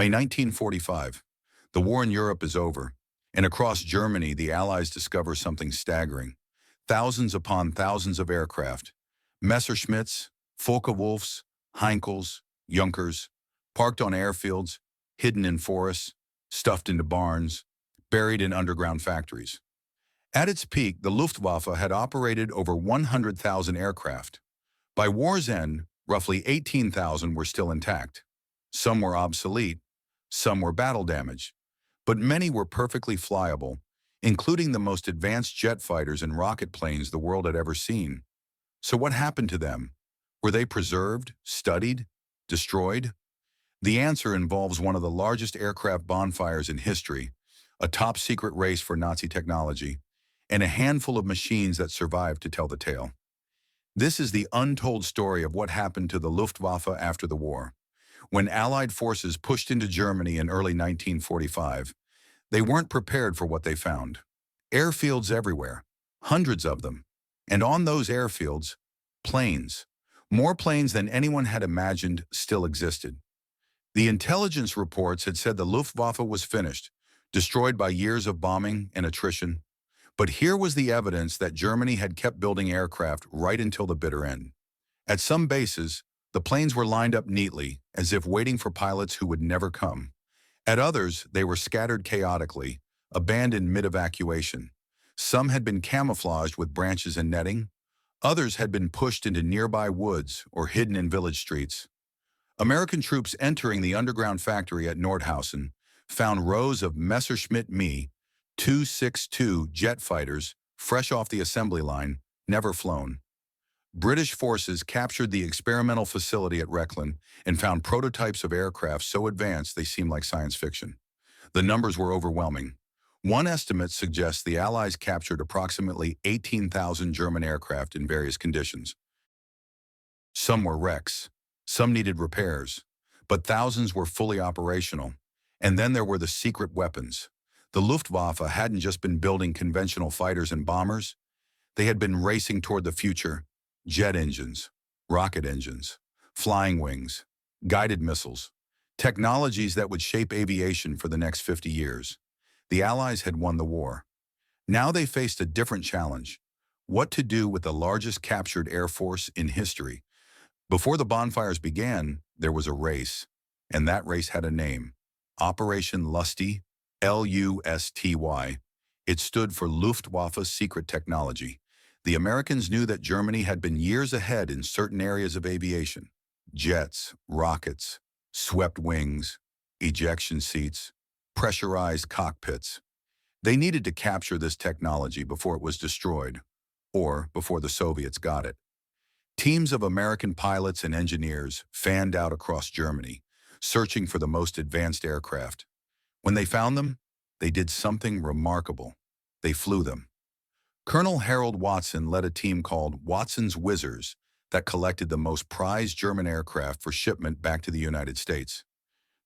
May 1945. The war in Europe is over, and across Germany the Allies discover something staggering. Thousands upon thousands of aircraft, Messerschmitts, Focke-Wulfs, Heinkels, Junkers, parked on airfields, hidden in forests, stuffed into barns, buried in underground factories. At its peak, the Luftwaffe had operated over 100,000 aircraft. By war's end, roughly 18,000 were still intact. Some were obsolete, some were battle damaged, but many were perfectly flyable, including the most advanced jet fighters and rocket planes the world had ever seen. So what happened to them? Were they preserved, studied, destroyed? The answer involves one of the largest aircraft bonfires in history, a top-secret race for Nazi technology, and a handful of machines that survived to tell the tale. This is the untold story of what happened to the Luftwaffe after the war. When Allied forces pushed into Germany in early 1945, they weren't prepared for what they found. Airfields everywhere, hundreds of them. And on those airfields, planes. More planes than anyone had imagined still existed. The intelligence reports had said the Luftwaffe was finished, destroyed by years of bombing and attrition. But here was the evidence that Germany had kept building aircraft right until the bitter end. At some bases, the planes were lined up neatly, as if waiting for pilots who would never come. At others, they were scattered chaotically, abandoned mid-evacuation. Some had been camouflaged with branches and netting. Others had been pushed into nearby woods or hidden in village streets. American troops entering the underground factory at Nordhausen found rows of Messerschmitt Me 262 jet fighters fresh off the assembly line, never flown. British forces captured the experimental facility at Rechlin and found prototypes of aircraft so advanced they seemed like science fiction. The numbers were overwhelming. One estimate suggests the Allies captured approximately 18,000 German aircraft in various conditions. Some were wrecks, some needed repairs, but thousands were fully operational. And then there were the secret weapons. The Luftwaffe hadn't just been building conventional fighters and bombers. They had been racing toward the future. Jet engines, rocket engines, flying wings, guided missiles, technologies that would shape aviation for the next 50 years. The Allies had won the war. Now they faced a different challenge: what to do with the largest captured air force in history. Before the bonfires began, there was a race, and that race had a name: Operation Lusty, Lusty. It stood for Luftwaffe Secret Technology. The Americans knew that Germany had been years ahead in certain areas of aviation: jets, rockets, swept wings, ejection seats, pressurized cockpits. They needed to capture this technology before it was destroyed, or before the Soviets got it. Teams of American pilots and engineers fanned out across Germany, searching for the most advanced aircraft. When they found them, they did something remarkable. They flew them. Colonel Harold Watson led a team called Watson's Whizzers that collected the most prized German aircraft for shipment back to the United States.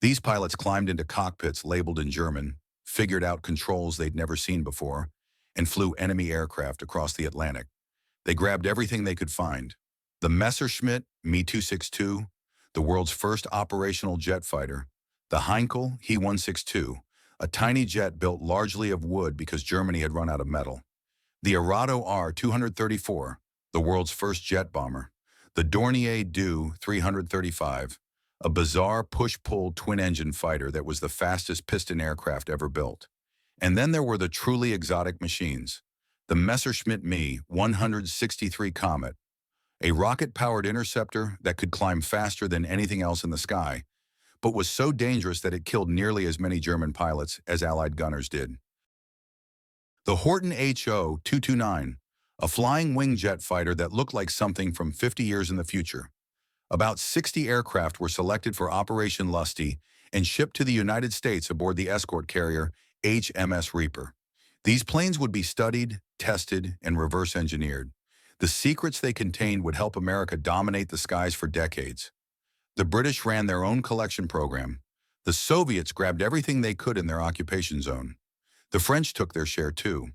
These pilots climbed into cockpits labeled in German, figured out controls they'd never seen before, and flew enemy aircraft across the Atlantic. They grabbed everything they could find: the Messerschmitt Me 262, the world's first operational jet fighter; the Heinkel He 162, a tiny jet built largely of wood because Germany had run out of metal; the Arado R-234, the world's first jet bomber; the Dornier Du 335, a bizarre push-pull twin-engine fighter that was the fastest piston aircraft ever built. And then there were the truly exotic machines: the Messerschmitt Me 163 Comet, a rocket-powered interceptor that could climb faster than anything else in the sky, but was so dangerous that it killed nearly as many German pilots as Allied gunners did. The Horten HO-229, a flying wing jet fighter that looked like something from 50 years in the future. About 60 aircraft were selected for Operation Lusty and shipped to the United States aboard the escort carrier HMS Reaper. These planes would be studied, tested, and reverse-engineered. The secrets they contained would help America dominate the skies for decades. The British ran their own collection program. The Soviets grabbed everything they could in their occupation zone. The French took their share too,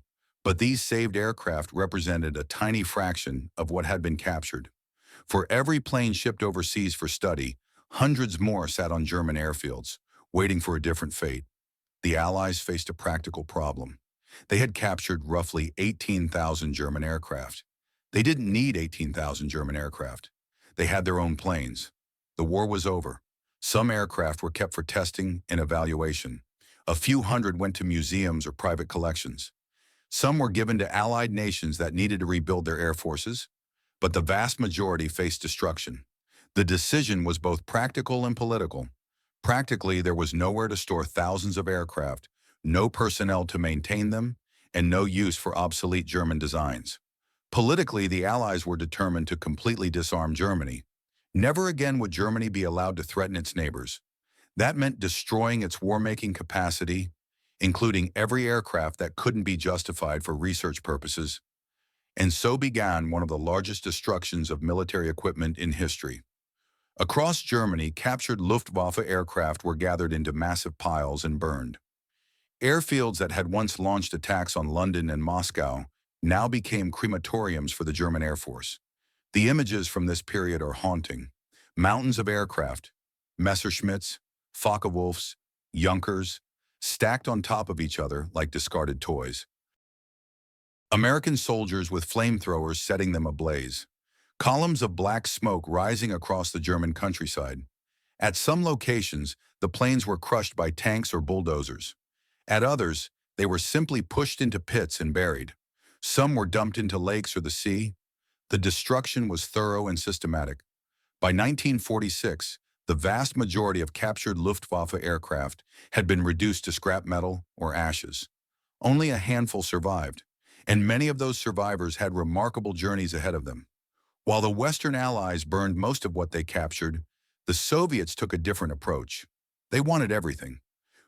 but these saved aircraft represented a tiny fraction of what had been captured. For every plane shipped overseas for study, hundreds more sat on German airfields, waiting for a different fate. The Allies faced a practical problem. They had captured roughly 18,000 German aircraft. They didn't need 18,000 German aircraft. They had their own planes. The war was over. Some aircraft were kept for testing and evaluation. A few hundred went to museums or private collections. Some were given to allied nations that needed to rebuild their air forces, but the vast majority faced destruction. The decision was both practical and political. Practically, there was nowhere to store thousands of aircraft, no personnel to maintain them, and no use for obsolete German designs. Politically, the Allies were determined to completely disarm Germany. Never again would Germany be allowed to threaten its neighbors. That meant destroying its war-making capacity, including every aircraft that couldn't be justified for research purposes. And so began one of the largest destructions of military equipment in history. Across Germany, captured Luftwaffe aircraft were gathered into massive piles and burned. Airfields that had once launched attacks on London and Moscow now became crematoriums for the German Air Force. The images from this period are haunting. Mountains of aircraft, Messerschmitts, Focke-Wulfs, Junkers, stacked on top of each other like discarded toys. American soldiers with flamethrowers setting them ablaze. Columns of black smoke rising across the German countryside. At some locations, the planes were crushed by tanks or bulldozers. At others, they were simply pushed into pits and buried. Some were dumped into lakes or the sea. The destruction was thorough and systematic. By 1946, the vast majority of captured Luftwaffe aircraft had been reduced to scrap metal or ashes. Only a handful survived, and many of those survivors had remarkable journeys ahead of them. While the Western Allies burned most of what they captured, the Soviets took a different approach. They wanted everything.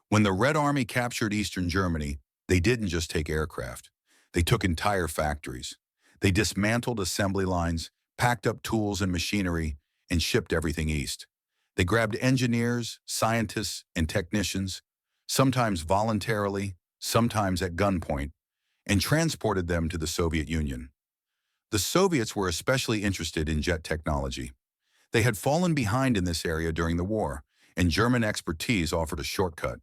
When the Red Army captured Eastern Germany, they didn't just take aircraft. They took entire factories. They dismantled assembly lines, packed up tools and machinery, and shipped everything east. They grabbed engineers, scientists, and technicians, sometimes voluntarily, sometimes at gunpoint, and transported them to the Soviet Union. The Soviets were especially interested in jet technology. They had fallen behind in this area during the war, and German expertise offered a shortcut.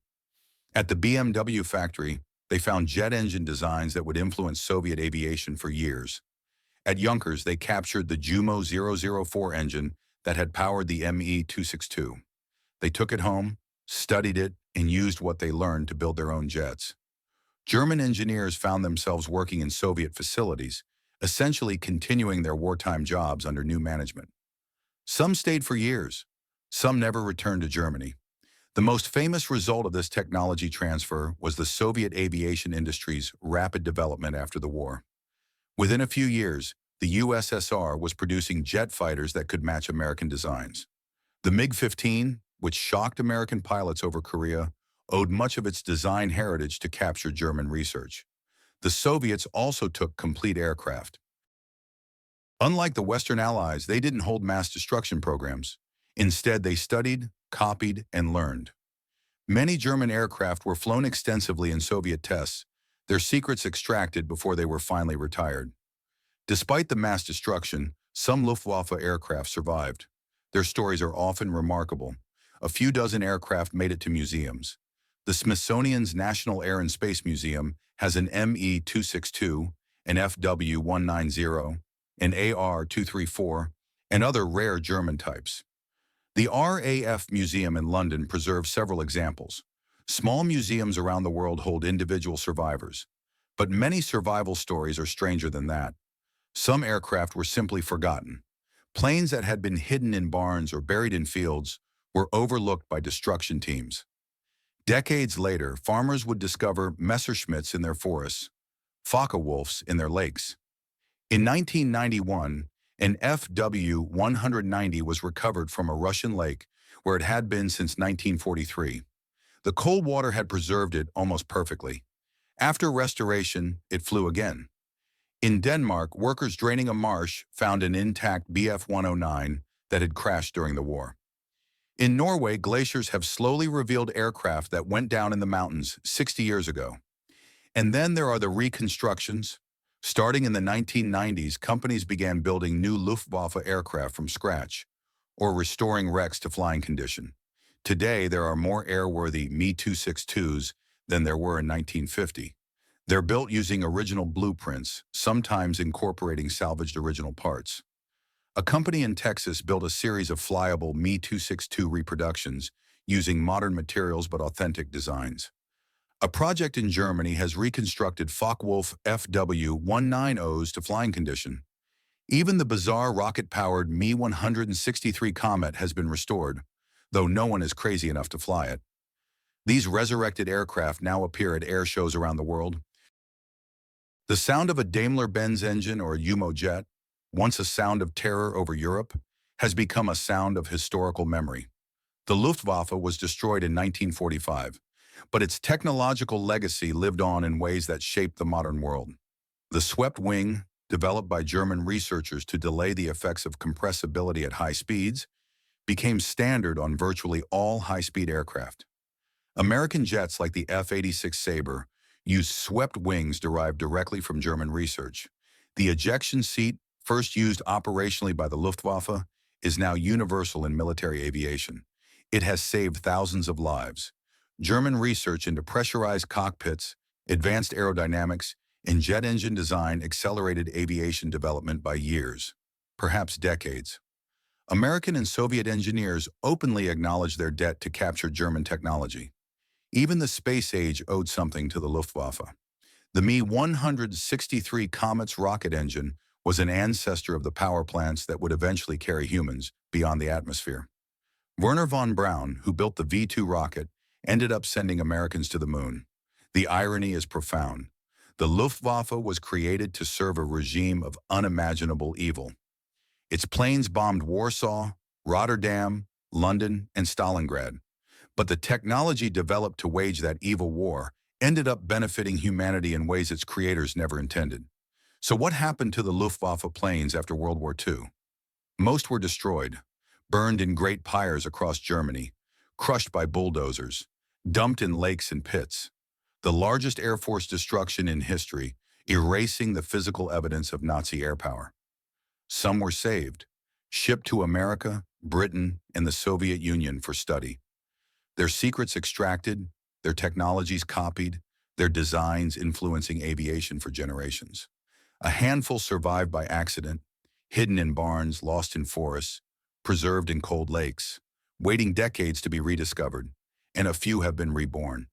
At the BMW factory, they found jet engine designs that would influence Soviet aviation for years. At Junkers, they captured the Jumo 004 engine that had powered the Me-262. They took it home, studied it, and used what they learned to build their own jets. German engineers found themselves working in Soviet facilities, essentially continuing their wartime jobs under new management. Some stayed for years. Some never returned to Germany. The most famous result of this technology transfer was the Soviet aviation industry's rapid development after the war. Within a few years, the USSR was producing jet fighters that could match American designs. The MiG-15, which shocked American pilots over Korea, owed much of its design heritage to captured German research. The Soviets also took complete aircraft. Unlike the Western Allies, they didn't hold mass destruction programs. Instead, they studied, copied, and learned. Many German aircraft were flown extensively in Soviet tests, their secrets extracted before they were finally retired. Despite the mass destruction, some Luftwaffe aircraft survived. Their stories are often remarkable. A few dozen aircraft made it to museums. The Smithsonian's National Air and Space Museum has an Me-262, an FW-190, an AR-234, and other rare German types. The RAF Museum in London preserves several examples. Small museums around the world hold individual survivors, but many survival stories are stranger than that. Some aircraft were simply forgotten. Planes that had been hidden in barns or buried in fields were overlooked by destruction teams. Decades later, farmers would discover Messerschmitts in their forests, Focke-Wulfs in their lakes. In 1991, an FW-190 was recovered from a Russian lake where it had been since 1943. The cold water had preserved it almost perfectly. After restoration, it flew again. In Denmark, workers draining a marsh found an intact Bf-109 that had crashed during the war. In Norway, glaciers have slowly revealed aircraft that went down in the mountains 60 years ago. And then there are the reconstructions. Starting in the 1990s, companies began building new Luftwaffe aircraft from scratch, or restoring wrecks to flying condition. Today, there are more airworthy Me-262s than there were in 1950. They're built using original blueprints, sometimes incorporating salvaged original parts. A company in Texas built a series of flyable Me-262 reproductions using modern materials but authentic designs. A project in Germany has reconstructed Focke-Wulf FW-190s to flying condition. Even the bizarre rocket-powered Me-163 Comet has been restored, though no one is crazy enough to fly it. These resurrected aircraft now appear at air shows around the world. The sound of a Daimler-Benz engine or a UMO jet, once a sound of terror over Europe, has become a sound of historical memory. The Luftwaffe was destroyed in 1945, but its technological legacy lived on in ways that shaped the modern world. The swept wing, developed by German researchers to delay the effects of compressibility at high speeds, became standard on virtually all high-speed aircraft. American jets like the F-86 Sabre used swept wings derived directly from German research. The ejection seat, first used operationally by the Luftwaffe, is now universal in military aviation. It has saved thousands of lives. German research into pressurized cockpits, advanced aerodynamics, and jet engine design accelerated aviation development by years, perhaps decades. American and Soviet engineers openly acknowledged their debt to capture German technology. Even the space age owed something to the Luftwaffe. The Me-163 Comet's rocket engine was an ancestor of the power plants that would eventually carry humans beyond the atmosphere. Werner von Braun, who built the V-2 rocket, ended up sending Americans to the moon. The irony is profound. The Luftwaffe was created to serve a regime of unimaginable evil. Its planes bombed Warsaw, Rotterdam, London, and Stalingrad. But the technology developed to wage that evil war ended up benefiting humanity in ways its creators never intended. So what happened to the Luftwaffe planes after World War II? Most were destroyed, burned in great pyres across Germany, crushed by bulldozers, dumped in lakes and pits. The largest Air Force destruction in history, erasing the physical evidence of Nazi air power. Some were saved, shipped to America, Britain, and the Soviet Union for study. Their secrets extracted, their technologies copied, their designs influencing aviation for generations. A handful survived by accident, hidden in barns, lost in forests, preserved in cold lakes, waiting decades to be rediscovered, and a few have been reborn.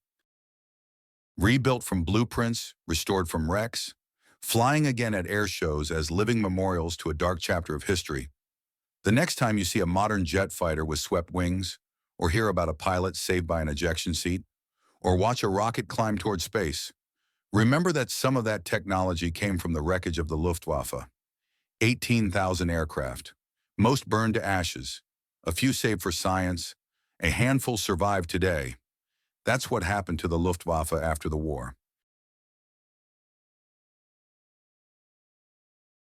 Rebuilt from blueprints, restored from wrecks, flying again at air shows as living memorials to a dark chapter of history. The next time you see a modern jet fighter with swept wings, or hear about a pilot saved by an ejection seat, or watch a rocket climb toward space, remember that some of that technology came from the wreckage of the Luftwaffe. 18,000 aircraft, most burned to ashes, a few saved for science, a handful survive today. That's what happened to the Luftwaffe after the war.